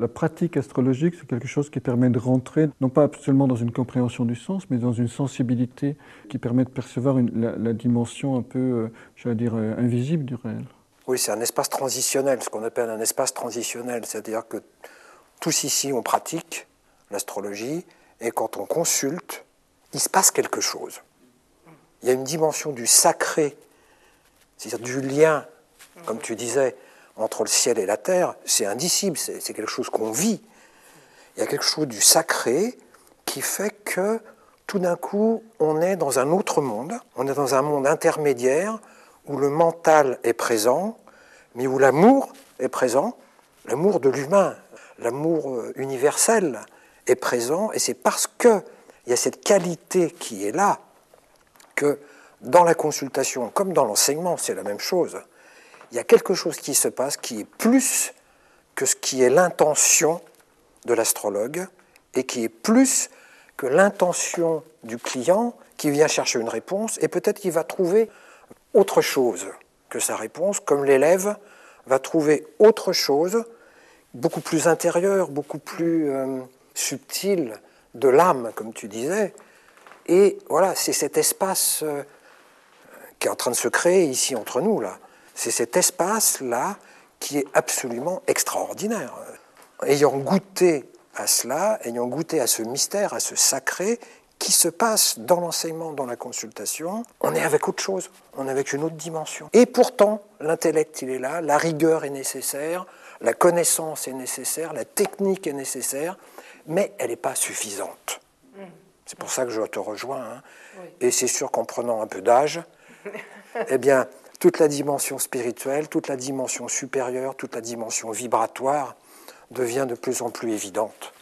La pratique astrologique, c'est quelque chose qui permet de rentrer, non pas seulement dans une compréhension du sens, mais dans une sensibilité qui permet de percevoir la dimension un peu, j'allais dire, invisible du réel. Oui, c'est un espace transitionnel, ce qu'on appelle un espace transitionnel, c'est-à-dire que tous ici, on pratique l'astrologie, et quand on consulte, il se passe quelque chose. Il y a une dimension du sacré, c'est-à-dire du lien, comme tu disais, entre le ciel et la terre, c'est indicible, c'est quelque chose qu'on vit. Il y a quelque chose du sacré qui fait que tout d'un coup, on est dans un autre monde, on est dans un monde intermédiaire où le mental est présent, mais où l'amour est présent, l'amour de l'humain, l'amour universel est présent, et c'est parce qu'il y a cette qualité qui est là que dans la consultation, comme dans l'enseignement, c'est la même chose, il y a quelque chose qui se passe qui est plus que ce qui est l'intention de l'astrologue et qui est plus que l'intention du client qui vient chercher une réponse et peut-être qu'il va trouver autre chose que sa réponse, comme l'élève va trouver autre chose, beaucoup plus intérieure, beaucoup plus subtile de l'âme, comme tu disais. Et voilà, c'est cet espace qui est en train de se créer ici entre nous, là. C'est cet espace-là qui est absolument extraordinaire. Ayant goûté à cela, ayant goûté à ce mystère, à ce sacré qui se passe dans l'enseignement, dans la consultation, on est avec autre chose, on est avec une autre dimension. Et pourtant, l'intellect, il est là, la rigueur est nécessaire, la connaissance est nécessaire, la technique est nécessaire, mais elle n'est pas suffisante. C'est pour ça que je te rejoins. Hein. Oui. Et c'est sûr qu'en prenant un peu d'âge, eh bien, toute la dimension spirituelle, toute la dimension supérieure, toute la dimension vibratoire devient de plus en plus évidente.